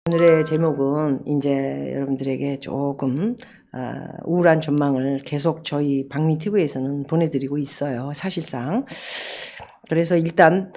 오늘의 제목은 이제 여러분들에게 조금 우울한 전망을 계속 저희 박미TV에서는 보내드리고 있어요. 사실상. 그래서 일단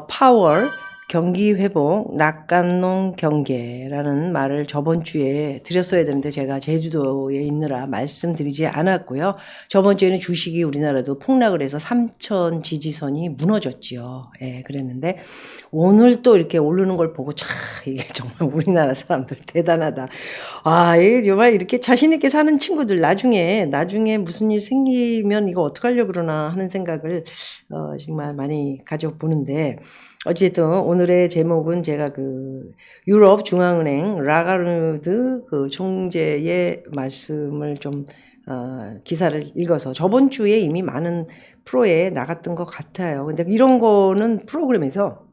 파월 경기 회복 낙관론 경계라는 말을 저번 주에 드렸어야 되는데 제가 제주도에 있느라 말씀드리지 않았고요. 저번 주에는 주식이 우리나라도 폭락을 해서 3천 지지선이 무너졌지요. 예, 그랬는데 오늘 또 이렇게 오르는 걸 보고 참 이게 정말 우리나라 사람들 대단하다. 아, 이게 정말 이렇게 자신 있게 사는 친구들 나중에 무슨 일 생기면 이거 어떡하려고 그러나 하는 생각을 정말 많이 가져보는데 어쨌든 오늘의 제목은 제가 유럽 중앙은행 라가르드 총재의 말씀을 좀 기사를 읽어서 저번 주에 이미 많은 프로에 나갔던 것 같아요. 근데 이런 거는 프로그램에서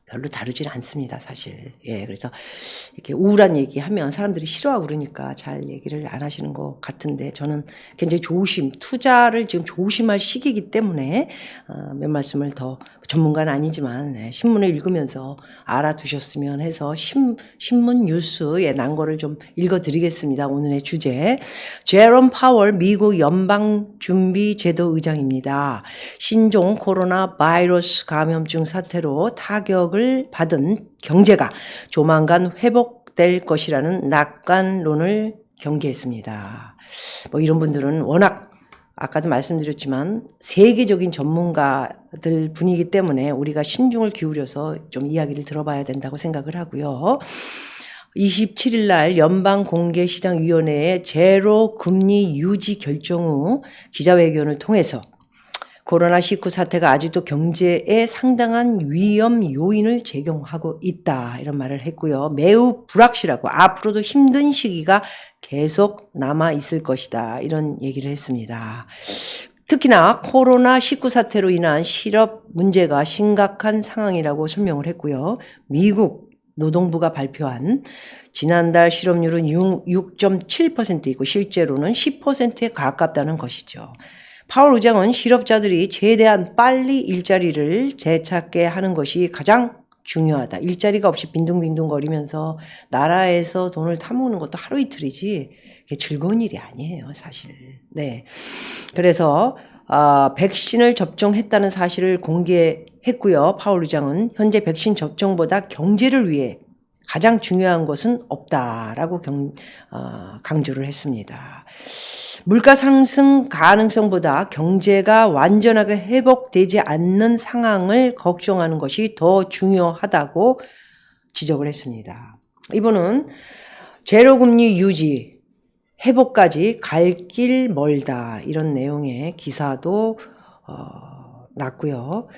별로 다루질 않습니다, 사실. 예, 그래서 이렇게 우울한 얘기하면 사람들이 싫어하고 그러니까 잘 얘기를 안 하시는 것 같은데 저는 굉장히 투자를 지금 조심할 시기이기 때문에 몇 말씀을 더 전문가는 아니지만 신문을 읽으면서 알아두셨으면 해서 신문 뉴스에 난 거를 좀 읽어드리겠습니다. 오늘의 주제. 제롬 파월 미국 연방준비제도 의장입니다. 신종 코로나 바이러스 감염증 사태로 타격을 받은 경제가 조만간 회복될 것이라는 낙관론을 경계했습니다. 뭐 이런 분들은 워낙 아까도 말씀드렸지만 세계적인 전문가들 분이기 때문에 우리가 신중을 기울여서 좀 이야기를 들어봐야 된다고 생각을 하고요. 27일 날 연방공개시장위원회의 제로 금리 유지 결정 후 기자회견을 통해서 코로나19 사태가 아직도 경제에 상당한 위험 요인을 제공하고 있다 이런 말을 했고요. 매우 불확실하고 앞으로도 힘든 시기가 계속 남아 있을 것이다 이런 얘기를 했습니다. 특히나 코로나19 사태로 인한 실업 문제가 심각한 상황이라고 설명을 했고요. 미국 노동부가 발표한 지난달 실업률은 6.7%이고 실제로는 10%에 가깝다는 것이죠. 파월 의장은 실업자들이 최대한 빨리 일자리를 되찾게 하는 것이 가장 중요하다. 일자리가 없이 빈둥빈둥거리면서 나라에서 돈을 타먹는 것도 하루 이틀이지 그게 즐거운 일이 아니에요, 사실. 네. 그래서 백신을 접종했다는 사실을 공개했고요. 파월 의장은 현재 백신 접종보다 경제를 위해 가장 중요한 것은 없다라고 강조를 했습니다. 물가 상승 가능성보다 경제가 완전하게 회복되지 않는 상황을 걱정하는 것이 더 중요하다고 지적을 했습니다. 이분은 제로금리 유지, 회복까지 갈 길 멀다 이런 내용의 기사도 났고요.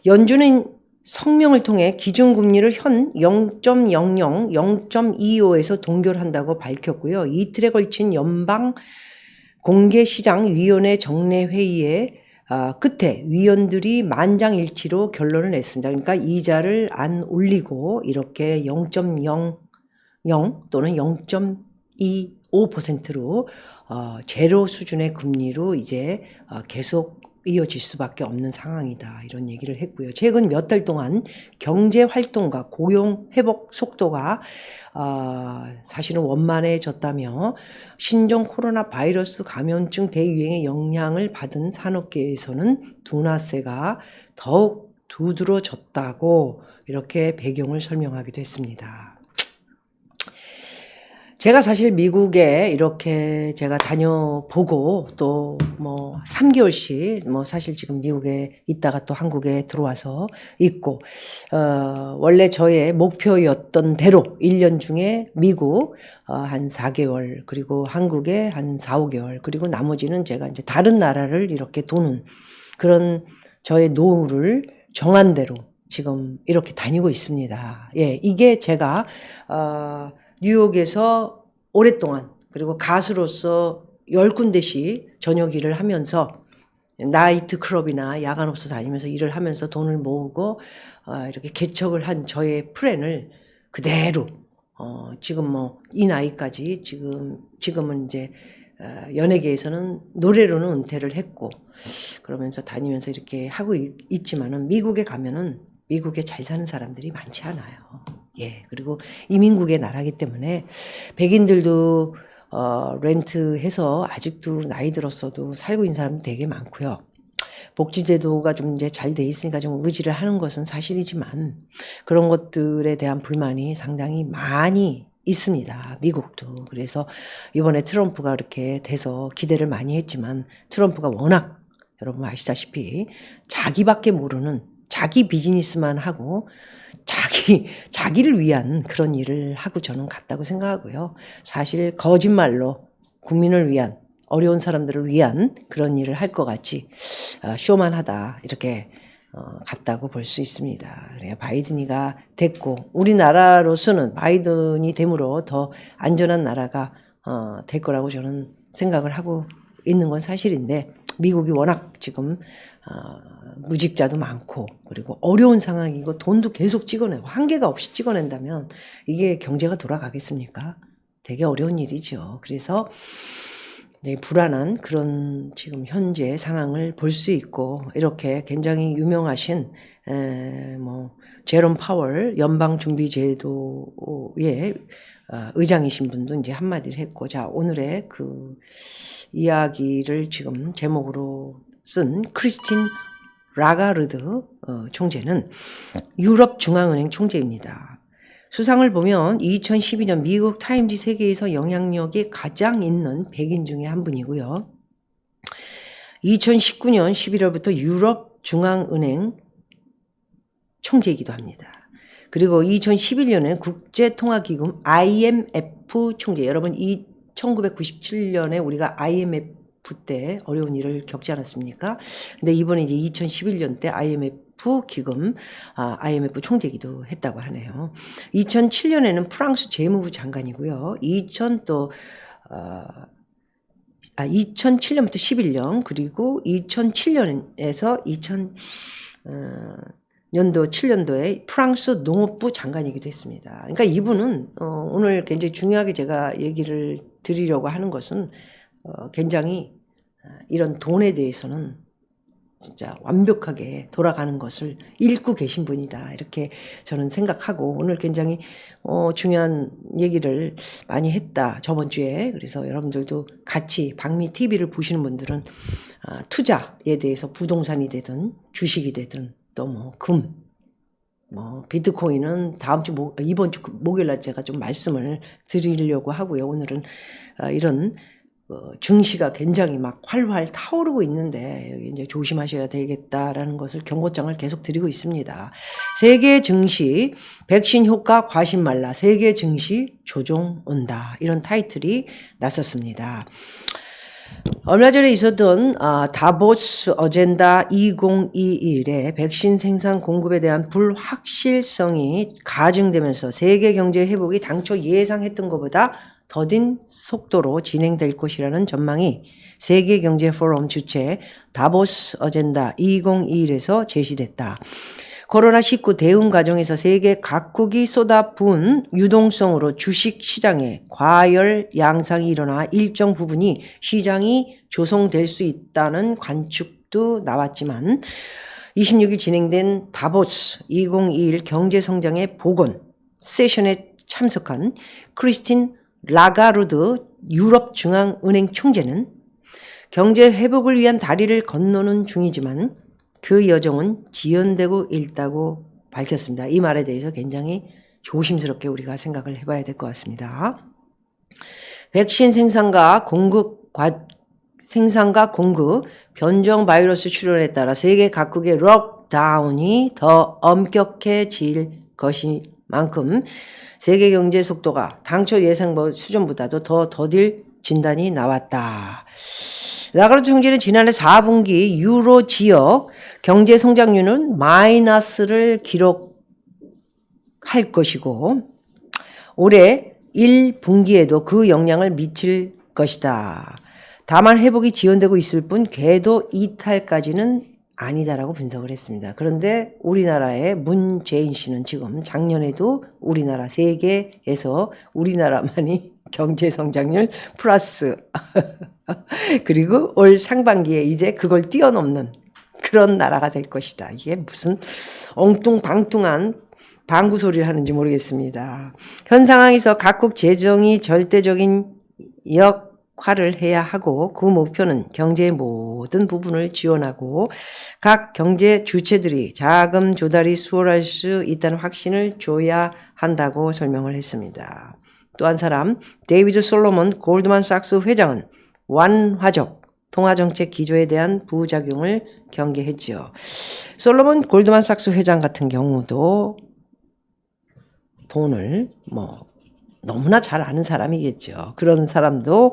연준은 성명을 통해 기준금리를 현 0.00, 0.25에서 동결한다고 밝혔고요. 이틀에 걸친 연방공개시장위원회 정례회의에 끝에 위원들이 만장일치로 결론을 냈습니다. 그러니까 이자를 안 올리고 이렇게 0.00 또는 0.25%로 제로 수준의 금리로 이제 계속 이어질 수밖에 없는 상황이다 이런 얘기를 했고요. 최근 몇 달 동안 경제 활동과 고용 회복 속도가 사실은 원만해졌다며 신종 코로나 바이러스 감염증 대유행의 영향을 받은 산업계에서는 둔화세가 더욱 두드러졌다고 이렇게 배경을 설명하기도 했습니다. 제가 사실 미국에 이렇게 제가 다녀보고 또 뭐 3개월씩 사실 지금 미국에 있다가 또 한국에 들어와서 있고 원래 저의 목표였던 대로 1년 중에 미국 한 4개월 그리고 한국에 한 4, 5개월 그리고 나머지는 제가 이제 다른 나라를 이렇게 도는 그런 저의 노후를 정한 대로 지금 이렇게 다니고 있습니다. 예, 이게 제가 뉴욕에서 오랫동안 그리고 가수로서 10군데씩 저녁 일을 하면서 나이트 클럽이나 야간업소 다니면서 일을 하면서 돈을 모으고 이렇게 개척을 한 저의 플랜을 그대로 지금 이 나이까지 지금은 이제 연예계에서는 노래로는 은퇴를 했고 그러면서 다니면서 이렇게 하고 있지만은 미국에 가면은 미국에 잘 사는 사람들이 많지 않아요. 예, 그리고 이민국의 나라기 때문에 백인들도 렌트해서 아직도 나이 들었어도 살고 있는 사람이 되게 많고요. 복지제도가 좀 이제 잘 돼 있으니까 좀 의지를 하는 것은 사실이지만 그런 것들에 대한 불만이 상당히 많이 있습니다. 미국도. 그래서 이번에 트럼프가 이렇게 돼서 기대를 많이 했지만 트럼프가 워낙 여러분 아시다시피 자기밖에 모르는 자기 비즈니스만 하고 자기를 위한 그런 일을 하고 저는 같다고 생각하고요. 사실 거짓말로 국민을 위한 어려운 사람들을 위한 그런 일을 할 것 같이 쇼만 하다 이렇게 같다고 볼 수 있습니다. 그래요. 바이든이가 됐고 우리나라로서는 바이든이 됨으로 더 안전한 나라가 될 거라고 저는 생각을 하고 있는 건 사실인데 미국이 워낙 지금 무직자도 많고 그리고 어려운 상황이고 돈도 계속 찍어내고 한계가 없이 찍어낸다면 이게 경제가 돌아가겠습니까? 되게 어려운 일이죠. 그래서 불안한 그런 지금 현재 상황을 볼 수 있고 이렇게 굉장히 유명하신 제롬 파월 연방준비제도의 의장이신 분도 이제 한마디를 했고 자 오늘의 그 이야기를 지금 제목으로 쓴 크리스틴 라가르드 총재는 유럽 중앙은행 총재입니다. 수상을 보면 2012년 미국 타임지 세계에서 영향력이 가장 있는 백인 중에 한 분이고요. 2019년 11월부터 유럽 중앙은행 총재이기도 합니다. 그리고 2011년에는 국제통화기금 IMF 총재. 여러분 1997년에 우리가 IMF 때 어려운 일을 겪지 않았습니까? 근데 이번에 이제 2011년 때 IMF 기금, IMF 총재기도 했다고 하네요. 2007년에는 프랑스 재무부 장관이고요. 2007년부터 11년, 그리고 2007년에서 2000년도 7년도에 프랑스 농업부 장관이기도 했습니다. 그러니까 이분은 오늘 굉장히 중요하게 제가 얘기를 드리려고 하는 것은 굉장히 이런 돈에 대해서는 진짜 완벽하게 돌아가는 것을 읽고 계신 분이다 이렇게 저는 생각하고 오늘 굉장히 중요한 얘기를 많이 했다 저번 주에. 그래서 여러분들도 같이 박미 TV를 보시는 분들은 투자에 대해서 부동산이 되든 주식이 되든 또 뭐 금, 비트코인은 이번 주 목요일날 제가 좀 말씀을 드리려고 하고요. 오늘은 이런 증시가 굉장히 막 활활 타오르고 있는데 여기 이제 조심하셔야 되겠다라는 것을 경고장을 계속 드리고 있습니다. 세계 증시 백신 효과 과신 말라 세계 증시 조종 온다 이런 타이틀이 났었습니다. 얼마 전에 있었던 다보스 어젠다 2021에 백신 생산 공급에 대한 불확실성이 가중되면서 세계 경제 회복이 당초 예상했던 것보다 더딘 속도로 진행될 것이라는 전망이 세계경제포럼 주최 다보스 어젠다 2021에서 제시됐다. 코로나19 대응 과정에서 세계 각국이 쏟아부은 유동성으로 주식시장에 과열 양상이 일어나 일정 부분이 시장이 조성될 수 있다는 관측도 나왔지만 26일 진행된 다보스 2021 경제성장의 복원 세션에 참석한 크리스틴 라가르드 유럽 중앙은행 총재는 경제 회복을 위한 다리를 건너는 중이지만 그 여정은 지연되고 있다고 밝혔습니다. 이 말에 대해서 굉장히 조심스럽게 우리가 생각을 해봐야 될 것 같습니다. 백신 생산과 공급, 변종 바이러스 출현에 따라 세계 각국의 록다운이 더 엄격해질 것이만큼 세계 경제 속도가 당초 예상 수준보다도 더 더딜 진단이 나왔다. 라가르드 총재는 지난해 4분기 유로 지역 경제 성장률은 마이너스를 기록할 것이고 올해 1분기에도 그 영향을 미칠 것이다. 다만 회복이 지연되고 있을 뿐 궤도 이탈까지는 아니다라고 분석을 했습니다. 그런데 우리나라의 문재인 씨는 지금 작년에도 우리나라 세계에서 우리나라만이 경제 성장률 플러스 그리고 올 상반기에 이제 그걸 뛰어넘는 그런 나라가 될 것이다. 이게 무슨 엉뚱방뚱한 방구 소리를 하는지 모르겠습니다. 현 상황에서 각국 재정이 절대적인 역할을 해야 하고 그 목표는 경제의 모든 부분을 지원하고 각 경제 주체들이 자금 조달이 수월할 수 있다는 확신을 줘야 한다고 설명을 했습니다. 또 한 사람 데이비드 솔로몬 골드만삭스 회장은 완화적 통화정책 기조에 대한 부작용을 경계했지요. 솔로몬 골드만삭스 회장 같은 경우도 돈을 너무나 잘 아는 사람이겠죠. 그런 사람도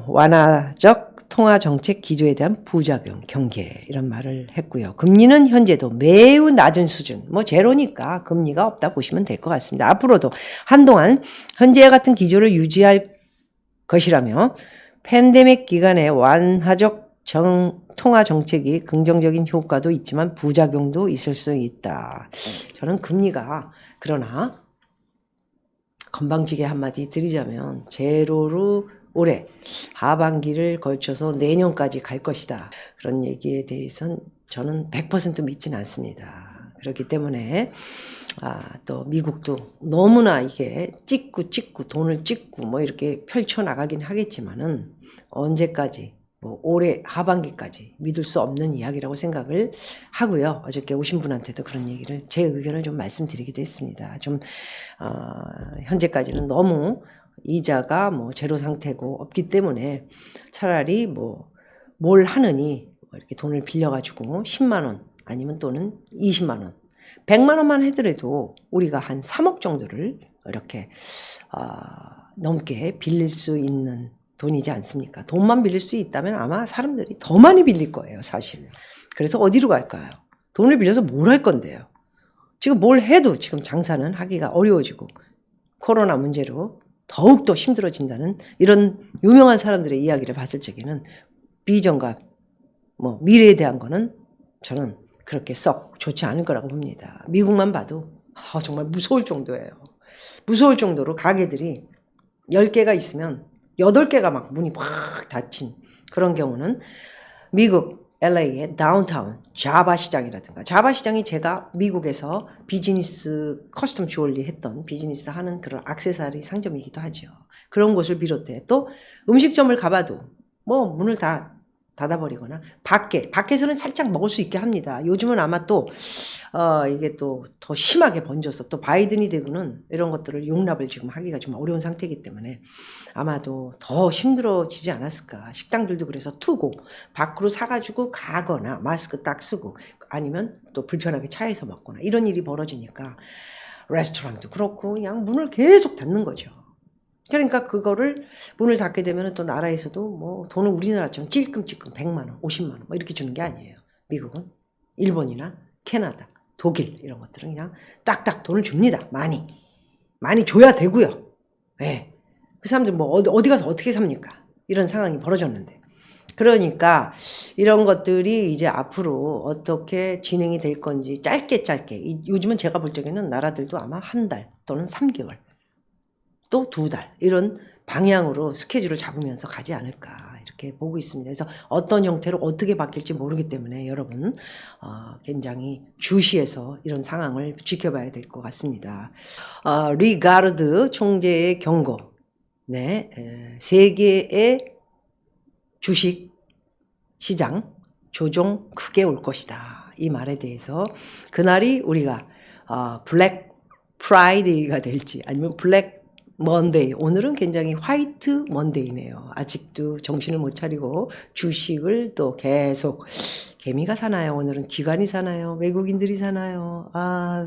완화적 통화정책 기조에 대한 부작용, 경계 이런 말을 했고요. 금리는 현재도 매우 낮은 수준, 제로니까 금리가 없다 보시면 될 것 같습니다. 앞으로도 한동안 현재와 같은 기조를 유지할 것이라며 팬데믹 기간에 완화적 통화정책이 긍정적인 효과도 있지만 부작용도 있을 수 있다. 저는 금리가 그러나 건방지게 한마디 드리자면 제로로 올해 하반기를 걸쳐서 내년까지 갈 것이다. 그런 얘기에 대해서는 저는 100% 믿지는 않습니다. 그렇기 때문에 또 미국도 너무나 이게 찍고 돈을 찍고 이렇게 펼쳐나가긴 하겠지만은 언제까지 올해 하반기까지 믿을 수 없는 이야기라고 생각을 하고요. 어저께 오신 분한테도 그런 얘기를 제 의견을 좀 말씀드리기도 했습니다. 좀 현재까지는 너무 이자가 제로 상태고 없기 때문에 차라리 뭘 하느니 이렇게 돈을 빌려가지고 10만 원 아니면 또는 20만 원 100만 원만 하더라도 우리가 한 3억 정도를 이렇게 넘게 빌릴 수 있는 돈이지 않습니까? 돈만 빌릴 수 있다면 아마 사람들이 더 많이 빌릴 거예요, 사실. 그래서 어디로 갈까요? 돈을 빌려서 뭘 할 건데요? 지금 뭘 해도 지금 장사는 하기가 어려워지고 코로나 문제로 더욱더 힘들어진다는 이런 유명한 사람들의 이야기를 봤을 적에는 비전과 미래에 대한 거는 저는 그렇게 썩 좋지 않을 거라고 봅니다. 미국만 봐도 정말 무서울 정도예요. 무서울 정도로 가게들이 10개가 있으면 8개가 막 문이 확 닫힌 그런 경우는 미국 LA의 다운타운 자바 시장이라든가 자바 시장이 제가 미국에서 비즈니스 커스텀 주얼리 했던 비즈니스 하는 그런 액세서리 상점이기도 하죠. 그런 곳을 비롯해 또 음식점을 가봐도 문을 다 닫아버리거나 밖에서는 살짝 먹을 수 있게 합니다. 요즘은 아마 또 이게 또 더 심하게 번져서 또 바이든이 되고는 이런 것들을 용납을 지금 하기가 좀 어려운 상태이기 때문에 아마도 더 힘들어지지 않았을까. 식당들도 그래서 투고 밖으로 사가지고 가거나 마스크 딱 쓰고 아니면 또 불편하게 차에서 먹거나 이런 일이 벌어지니까 레스토랑도 그렇고 그냥 문을 계속 닫는 거죠. 그러니까 그거를 문을 닫게 되면 또 나라에서도 돈을 우리나라처럼 찔끔찔끔 100만 원, 50만 원 이렇게 주는 게 아니에요. 미국은 일본이나 캐나다, 독일 이런 것들은 그냥 딱딱 돈을 줍니다. 많이 줘야 되고요. 네. 그 사람들 어디 가서 어떻게 삽니까? 이런 상황이 벌어졌는데. 그러니까 이런 것들이 이제 앞으로 어떻게 진행이 될 건지 짧게 요즘은 제가 볼 적에는 나라들도 아마 한 달 또는 3개월 또 2달 이런 방향으로 스케줄을 잡으면서 가지 않을까 이렇게 보고 있습니다. 그래서 어떤 형태로 어떻게 바뀔지 모르기 때문에 여러분 굉장히 주시해서 이런 상황을 지켜봐야 될 것 같습니다. 리가르드 총재의 경고, 세계의 주식 시장 조정 크게 올 것이다. 이 말에 대해서 그날이 우리가 블랙 프라이데이가 될지 아니면 블랙 먼데이, 오늘은 굉장히 화이트 먼데이네요. 아직도 정신을 못 차리고 주식을 또 계속 개미가 사나요? 오늘은 기관이 사나요? 외국인들이 사나요?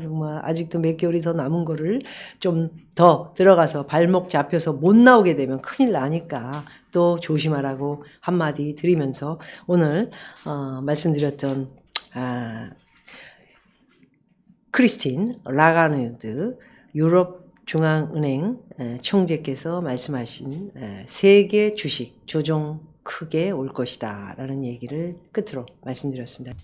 정말 아직도 몇 개월이 더 남은 거를 좀 더 들어가서 발목 잡혀서 못 나오게 되면 큰일 나니까 또 조심하라고 한마디 드리면서 오늘 말씀드렸던 크리스틴 라가르드 유럽 중앙은행 총재께서 말씀하신 세계 주식 조정 크게 올 것이다 라는 얘기를 끝으로 말씀드렸습니다.